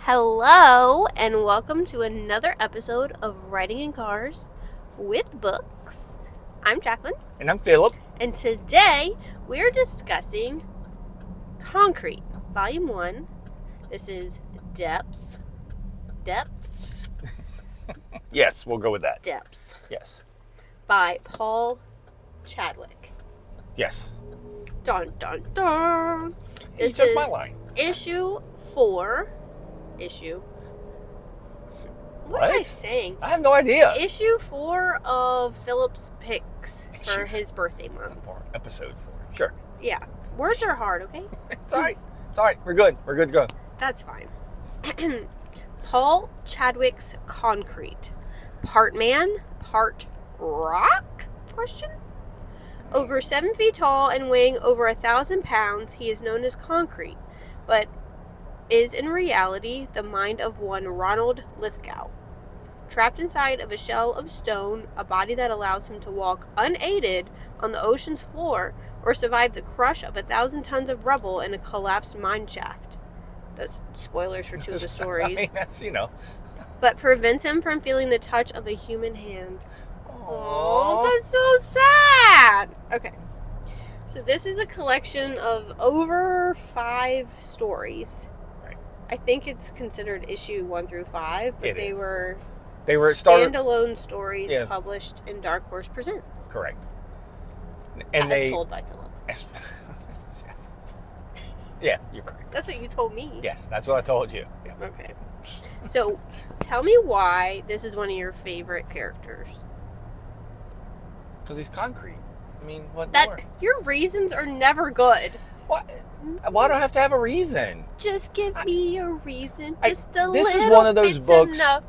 Hello, and welcome to another episode of Writing in Cars with Books. I'm Jaclyn. And I'm Phillip. And today we're discussing Concrete, Volume 1. This is Depths. Depths? Yes, we'll go with that. Depths. Yes. By Paul Chadwick. Yes. Dun, dun, dun. You took my line. Issue 4. What am I saying? I have no idea. Issue 4 of Philip's picks for his birthday month. Episode 4. Sure. Yeah. Words are hard, okay? It's all right. It's all right. We're good. We're good to go. That's fine. Paul Chadwick's Concrete. Part man, part rock? Question? Over 7 feet tall and weighing over 1,000 pounds, he is known as Concrete, but is in reality the mind of one Ronald Lithgow. Trapped inside of a shell of stone, a body that allows him to walk unaided on the ocean's floor or survive the crush of 1,000 tons of rubble in a collapsed mineshaft. That's spoilers for 2 of the stories. I mean, that's, But prevents him from feeling the touch of a human hand. Aww. Oh, that's so sad. Okay. So this is a collection of over 5 stories. Right. I think it's considered issue 1 through 5, but they were standalone stories published in Dark Horse Presents. Correct. And as told by Philip. Yes. Yeah, you're correct. That's what you told me. Yes, that's what I told you. Yeah. Okay. So, tell me why this is one of your favorite characters. Because he's concrete. I mean, what more? Your reasons are never good. What? Why do I have to have a reason? Just give me a reason. Just a this little is one of those books. Enough.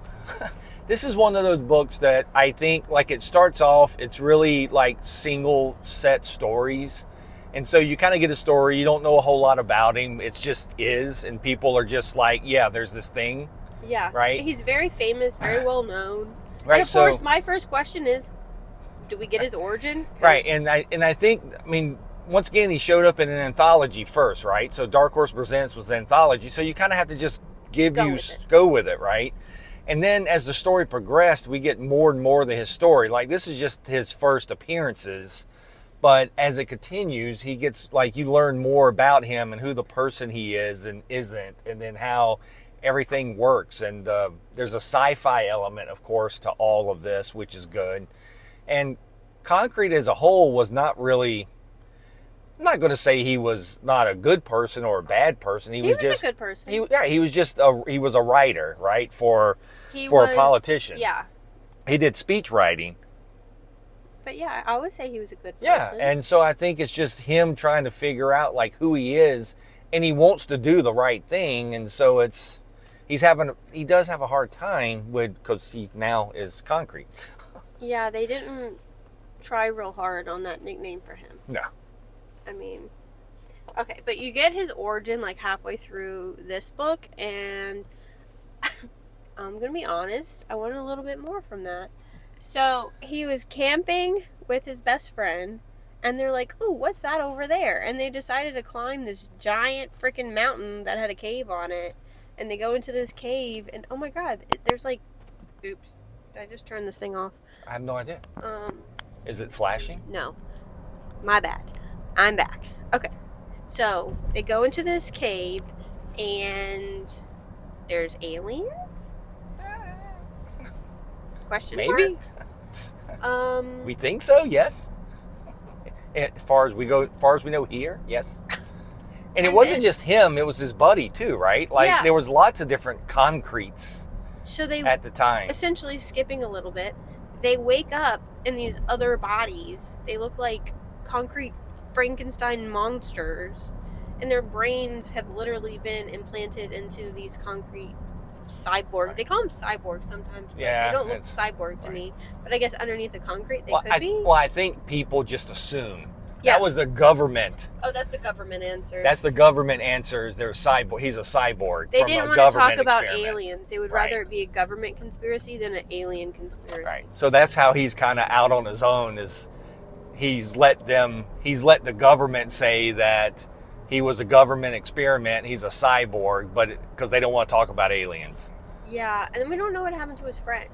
This is one of those books that I think, like, it starts off, it's really like single set stories. And so you kind of get a story, you don't know a whole lot about him. It just is. And people are just like, yeah, there's this thing. Yeah. Right? He's very famous, very well known. Right. And of course, my first question is, do we get his origin? Right. And I think, once again, he showed up in an anthology first, right? So Dark Horse Presents was an anthology. So you kind of have to just go with it, right? And then as the story progressed, we get more and more of his story. Like, this is just his first appearances. But as it continues, he gets, like, you learn more about him and who the person he is and isn't, and then how everything works. And there's a sci-fi element, of course, to all of this, which is good. And Concrete as a whole was not really, I'm not going to say he was not a good person or a bad person. He was just a good person. He was a writer, right, for a politician. Yeah. He did speech writing. But yeah, I would say he was a good person. Yeah, and so I think it's just him trying to figure out, like, who he is, and he wants to do the right thing, and so he does have a hard time because he now is Concrete. Yeah, they didn't try real hard on that nickname for him. No. Okay, but you get his origin like halfway through this book, and I'm going to be honest, I wanted a little bit more from that. So, he was camping with his best friend, and they're like, ooh, what's that over there? And they decided to climb this giant freaking mountain that had a cave on it, and they go into this cave, and oh my god, there's like, oops, did I just turn this thing off? I have no idea. Is it flashing? No. My bad. I'm back. Okay. So, they go into this cave, and there's aliens? Question Maybe. Mark? We think so, yes. As far as we know here, yes. And it wasn't just him, it was his buddy too, right? Like, there was lots of different concretes at the time. Essentially, skipping a little bit, they wake up in these other bodies. They look like concrete Frankenstein monsters, and their brains have literally been implanted into these concrete cyborg. They call them cyborgs sometimes, but they don't look cyborg to me. But I guess underneath the concrete, they could be. Well, I think people just assume. Yeah. That was the government. Oh, that's the government answer. That's the government answer. Is they're cyborg. He's a cyborg. They didn't want to talk about aliens. They would rather it be a government conspiracy than an alien conspiracy. Right. So that's how he's kind of out on his own. Is he's let the government say that he was a government experiment. He's a cyborg, but because they don't want to talk about aliens. Yeah, and we don't know what happened to his friend.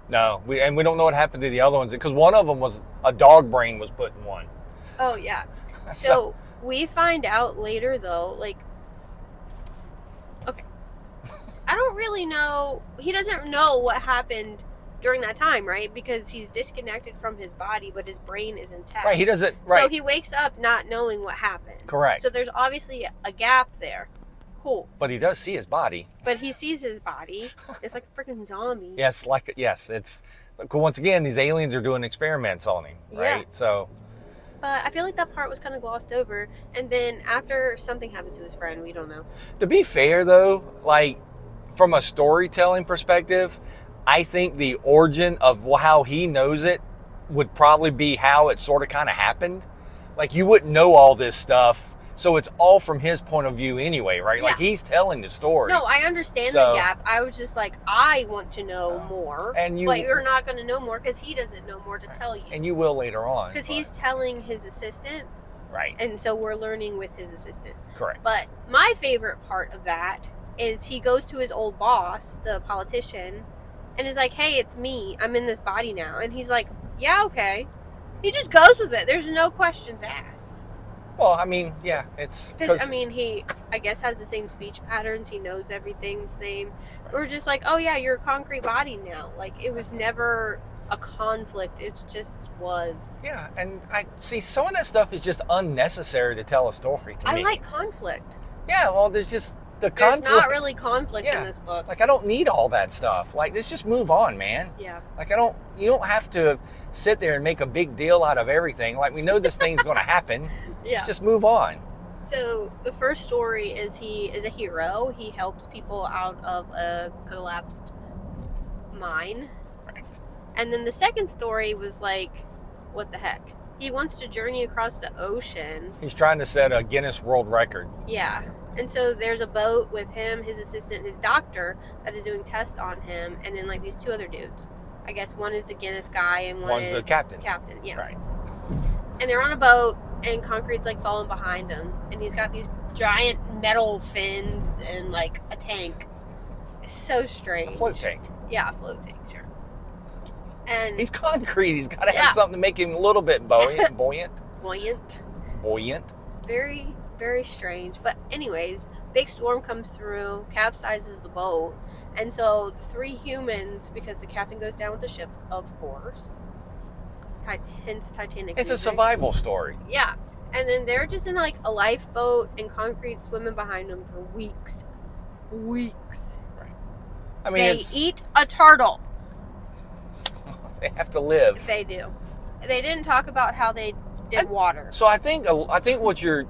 No, we don't know what happened to the other ones because one of them was a dog brain was put in one. Oh yeah. So we find out later though, like, okay, I don't really know. He doesn't know what happened during that time, right? Because he's disconnected from his body, but his brain is intact. Right, he doesn't. Right. So he wakes up not knowing what happened. Correct. So there's obviously a gap there. Cool. But he does see his body. But he sees his body. It's like a freaking zombie. Yes, it's once again these aliens are doing experiments on him, right? Yeah. So. But I feel like that part was kind of glossed over. And then after something happens to his friend, we don't know. To be fair, though, like from a storytelling perspective, I think the origin of how he knows it would probably be how it sort of kind of happened. Like you wouldn't know all this stuff, so it's all from his point of view anyway, right? Yeah. Like he's telling the story. No, I understand the gap. I was just like, I want to know more, and but you're not going to know more because he doesn't know more to tell you. And you will later on. Because he's telling his assistant. Right. And so we're learning with his assistant. Correct. But my favorite part of that is he goes to his old boss, the politician, and is like, hey, it's me. I'm in this body now. And he's like, yeah, okay. He just goes with it. There's no questions asked. Well, I mean, yeah, it's... Because, I mean, he, I guess, has the same speech patterns. He knows everything the same. We're just like, oh, yeah, you're a concrete body now. Like, it was never a conflict. It just was. Yeah, and I see some of that stuff is just unnecessary to tell a story to me. I like conflict. Yeah, well, there's just... There's not really conflict in this book. Like, I don't need all that stuff. Like, let's just move on, man. Yeah. Like, you don't have to sit there and make a big deal out of everything. Like, we know this thing's going to happen. Yeah. Let's just move on. So, the first story is he is a hero. He helps people out of a collapsed mine. Right. And then the second story was like, what the heck? He wants to journey across the ocean. He's trying to set a Guinness World Record. Yeah. And so there's a boat with him, his assistant, his doctor that is doing tests on him, and then like these two other dudes. I guess one is the Guinness guy and one's the captain. Captain, yeah. Right. And they're on a boat, and concrete's like falling behind him, and he's got these giant metal fins and like a tank. It's so strange. A float tank. Yeah, a float tank, sure. And he's concrete. He's got to have something to make him a little bit buoyant. Buoyant. It's very, very strange. But anyways, big storm comes through, capsizes the boat. And so the three humans, because the captain goes down with the ship, of course. Hence Titanic. It's music. a survival story. Yeah. And then they're just in like a lifeboat and concrete swimming behind them for weeks. Weeks. Right. I mean, they eat a turtle. They have to live. They do. They didn't talk about how they did water. So I think what you're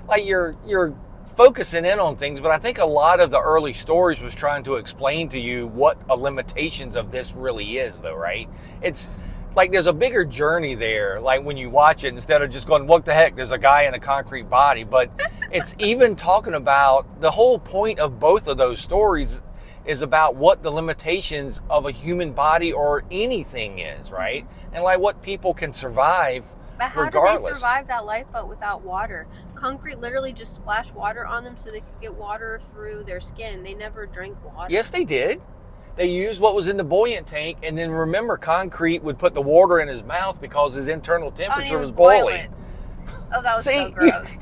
like you're focusing in on things, but I think a lot of the early stories was trying to explain to you what the limitations of this really is, though, right? It's like there's a bigger journey there. Like when you watch it, instead of just going, "What the heck?" There's a guy in a concrete body, but it's even talking about the whole point of both of those stories is about what the limitations of a human body or anything is, right? And like what people can survive. But how regardless. did they survive that lifeboat without water? Concrete literally just splashed water on them so they could get water through their skin. They never drank water. Yes, they did. They used what was in the buoyant tank, and then remember, concrete would put the water in his mouth because his internal temperature was boiling. Oh, that was so gross.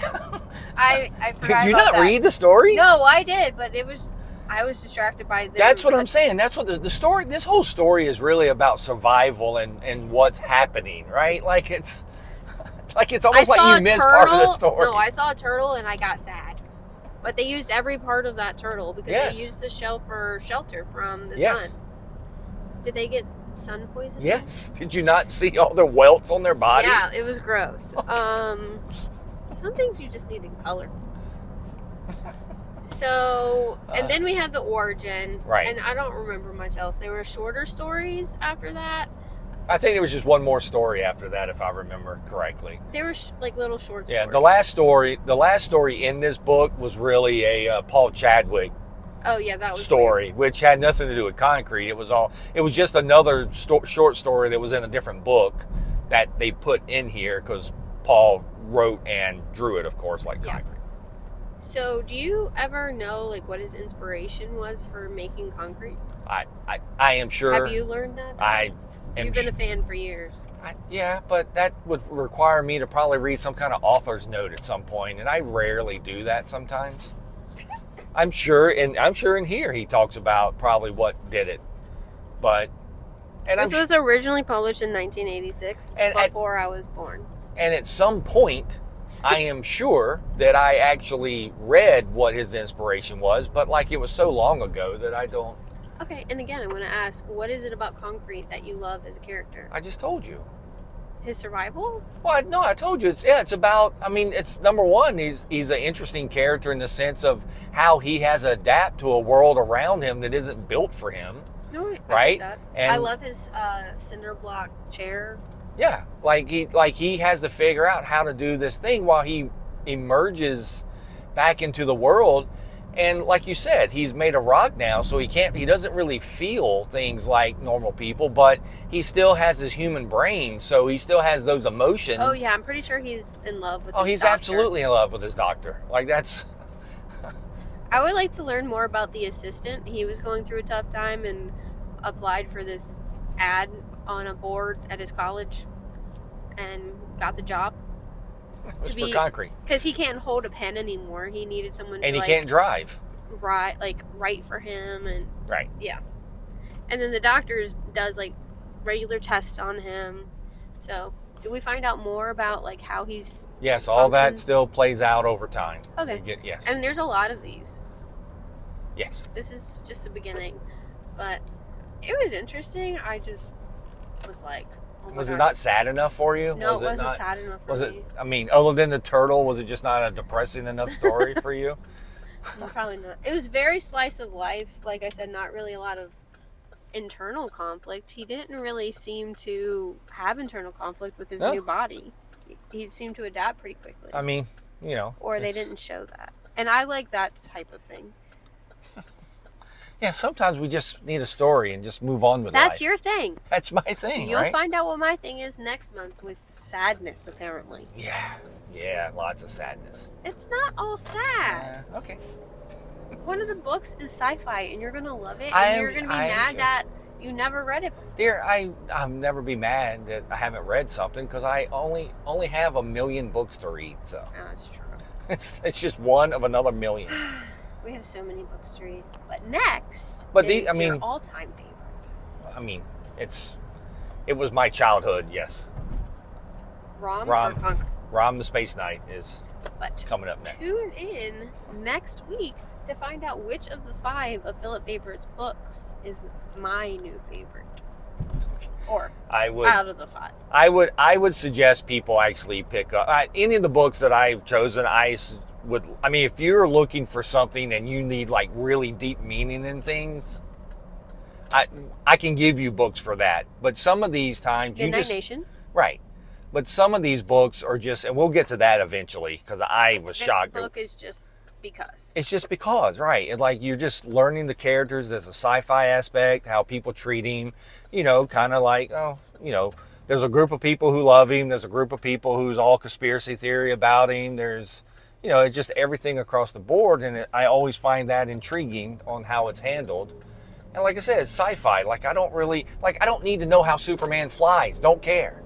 I forgot. Did you about not that. read the story? No, I did, but I was distracted by them. That's what I'm saying. That's what the story. This whole story is really about survival and what's happening, right? Like it's almost like you missed part of the story. No, I saw a turtle and I got sad. But they used every part of that turtle because they used the shell for shelter from the sun. Did they get sun poisoning? Yes. Did you not see all the welts on their body? Yeah, it was gross. Some things you just need in color. So, and then we had the origin. Right. And I don't remember much else. There were shorter stories after that. I think there was just one more story after that, if I remember correctly. There were like little short stories. Yeah, the last story in this book was really a Paul Chadwick that was story, weird. which had nothing to do with concrete. It was just another short story that was in a different book that they put in here because Paul wrote and drew it, of course, like concrete. So, do you ever know like what his inspiration was for making concrete? I am sure. Have you learned that? I am. You've been a fan for years. Yeah, but that would require me to probably read some kind of author's note at some point, and I rarely do that sometimes. I'm sure in here he talks about probably what did it, but this was originally published in 1986, before I was born. And at some point, I am sure that I actually read what his inspiration was, but like it was so long ago that I don't. Okay, and again, I'm going to ask, what is it about concrete that you love as a character? I just told you. His survival? Well, no, I told you. It's about. I mean, it's number one. He's an interesting character in the sense of how he has to adapt to a world around him that isn't built for him. No, I right? Like that. And I love his cinder block chair. Yeah, like he has to figure out how to do this thing while he emerges back into the world. And like you said, he's made of rock now, so he doesn't really feel things like normal people, but he still has his human brain, so he still has those emotions. Oh yeah, I'm pretty sure he's in love with his doctor. Oh, he's absolutely in love with his doctor. Like that's... I would like to learn more about the assistant. He was going through a tough time and applied for this ad on a board at his college and got the job. It was for concrete. Because he can't hold a pen anymore. He needed someone and he can't drive. Write for him and right. Yeah. And then the doctor does like regular tests on him. So do we find out more about like how he's Yes, all that still plays out over time. Okay. Yes. And there's a lot of these. Yes. This is just the beginning. But it was interesting. I just was like, oh my was gosh. it not sad enough for you? No, it wasn't sad enough for me. I mean, other than the turtle, was it just not a depressing enough story for you? Probably not. It was very slice of life. Like I said, not really a lot of internal conflict. He didn't really seem to have internal conflict with his new body. He seemed to adapt pretty quickly. I mean, Or they didn't show that. And I like that type of thing. Yeah, sometimes we just need a story and just move on with life. That's your thing. That's my thing, You'll right? find out what my thing is next month with sadness, apparently. Yeah, lots of sadness. It's not all sad. Okay. One of the books is sci-fi, and you're going to love it, and you're going to be mad that you never read it before. Dear, I'll never be mad that I haven't read something, because I only have 1 million books to read, so. That's true. It's just one of another million. We have so many books to read. But next your all-time favorite. I mean, it was my childhood, yes. Rom or Concrete? Rom the Space Knight is coming up next. Tune in next week to find out which of the 5 of Philip Favorite's books is my new favorite. Or out of the 5. I would suggest people actually pick up any of the books that I've chosen. If you're looking for something and you need like really deep meaning in things, I can give you books for that. But some of these times Midnight Nation. Right. But some of these books are just, and we'll get to that eventually, because I was shocked. This book is just because. It's just because, right? And like you're just learning the characters. There's a sci-fi aspect, how people treat him. Kind of like, there's a group of people who love him. There's a group of people who's all conspiracy theory about him. There's, it's just everything across the board. And I always find that intriguing on how it's handled. And like I said, it's sci-fi. Like I don't need to know how Superman flies. Don't care.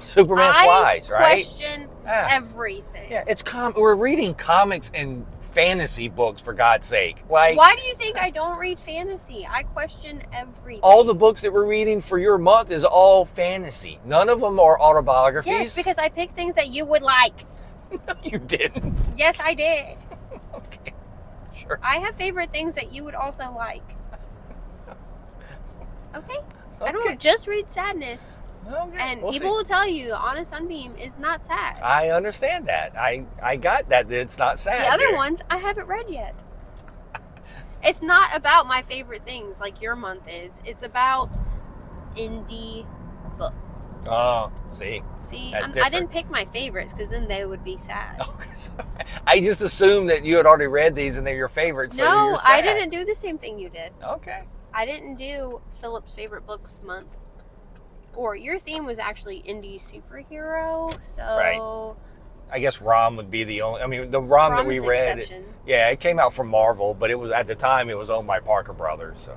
Superman flies, right? I question everything. Yeah, we're reading comics and fantasy books, for God's sake. Like, why do you think I don't read fantasy? I question everything. All the books that we're reading for your month is all fantasy. None of them are autobiographies. Yes, because I picked things that you would like. No, you didn't. Yes, I did. Okay, sure. I have favorite things that you would also like. Okay? I don't just read sadness. Okay, and people will tell you On a Sunbeam is not sad. I understand that. I got that it's not sad. The other ones I haven't read yet. It's not about my favorite things like your month is. It's about indie books. Oh, see? I didn't pick my favorites because then they would be sad. Okay, I just assumed that you had already read these and they're your favorites. No, I didn't do the same thing you did. Okay. I didn't do Philip's favorite books month. Or your theme was actually indie superhero, so I guess Rom would be the only. I mean, the Rom that we Rom's read, exception. yeah, it came out from Marvel, but it was at the time it was owned by Parker Brothers. So.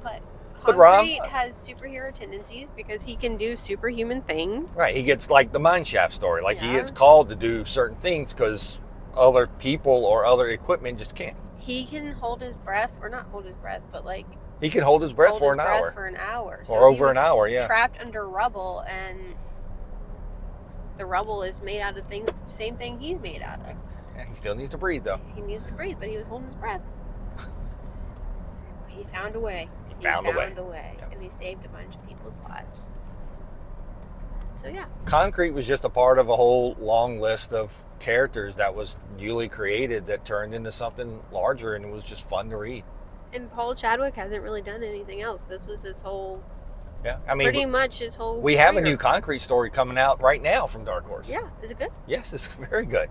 But But Rom- Concrete has superhero tendencies because he can do superhuman things. Right, he gets like the mineshaft story. Like he Yeah. gets called to do certain things because other people or other equipment just can't. He can hold his breath, or not hold his breath, but like He can hold his breath hold for his an breath hour for an hour. So or he over was an hour. Yeah, trapped under rubble, and the rubble is made out of things, same thing he's made out of. yeah, he still needs to breathe though. He needs to breathe, but he was holding his breath. He found a way. He found a way. Yep. And he saved a bunch of people's lives. So yeah, Concrete was just a part of a whole long list of characters that was newly created that turned into something larger, and it was just fun to read. and Paul Chadwick hasn't really done anything else. This was his whole, Yeah, I mean, pretty much his whole. we have a career. new Concrete story coming out right now from Dark Horse. Yeah, is it good? Yes, it's very good.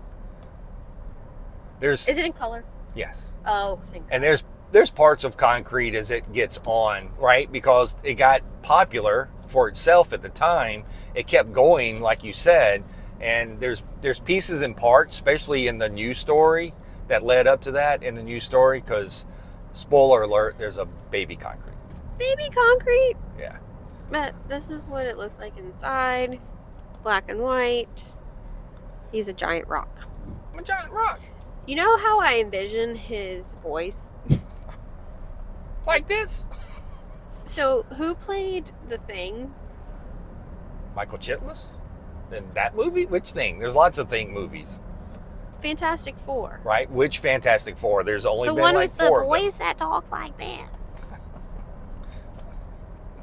There's Is it in color? yes. Oh, thank God. And there's parts of Concrete as it gets on, right? Because it got popular for itself at the time. It kept going, like you said, and there's pieces and parts, especially in the new story, that led up to that in the new story. Because, spoiler alert, there's a baby Concrete. Baby Concrete. Yeah. But this is what it looks like inside. Black and white. He's a giant rock. I'm a giant rock. You know how I envision his voice? Like this. So, who played the Thing? Michael Chiklis? In that movie? Which Thing? There's lots of Thing movies, Fantastic Four. right? Which Fantastic Four? There's only The been one like with the four of them. voice that talks like this.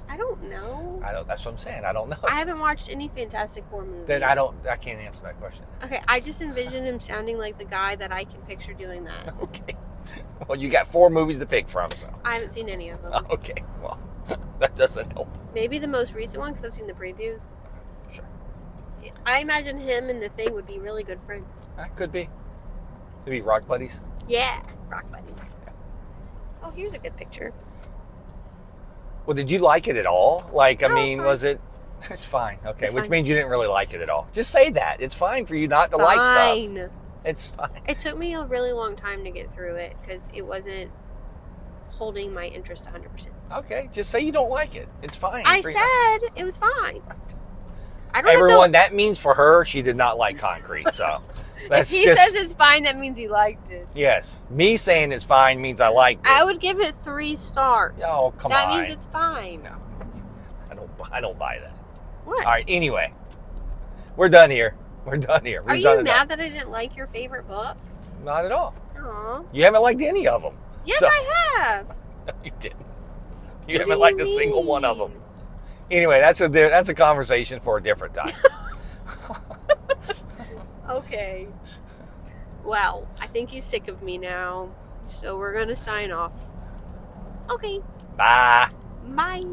I don't know. I don't. That's what I'm saying. I don't know. I haven't watched any Fantastic Four movies. Then I don't. I can't answer that question. Okay, I just envision him sounding like the guy that I can picture doing that. Okay. Well, you got 4 movies to pick from, so. I haven't seen any of them. Okay. Well, that doesn't help. Maybe the most recent one because I've seen the previews. Sure. I imagine him and the Thing would be really good friends. That could be. To be rock buddies. Yeah, rock buddies. Oh, here's a good picture. Well, did you like it at all? Like, No, I it's mean, fine. was it? It's fine. Okay, It's which fine. means you didn't really like it at all. Just say that. It's fine for you not to like stuff. Fine. It's fine. It took me a really long time to get through it because it wasn't holding my interest 100%. Okay, just say you don't like it. It's fine. I for you. said it was fine. I don't Everyone, have that means for her, she did not like Concrete. So to, that's if he just says it's fine, that means he liked it. yes. Me saying it's fine means I liked it. I would give it 3 stars. Oh, come that on. means it's fine. No. I don't buy that. What? All right. Anyway, we're done here. We're done here. Are We've you done mad enough. that I didn't like your favorite book? Not at all. Aw. You haven't liked any of them. Yes, So- I have. No, you didn't. You What haven't do liked you a single one of them. mean? Anyway, that's a conversation for a different time. Okay. Well, I think you're sick of me now, so we're gonna sign off. Okay. Bye. Bye.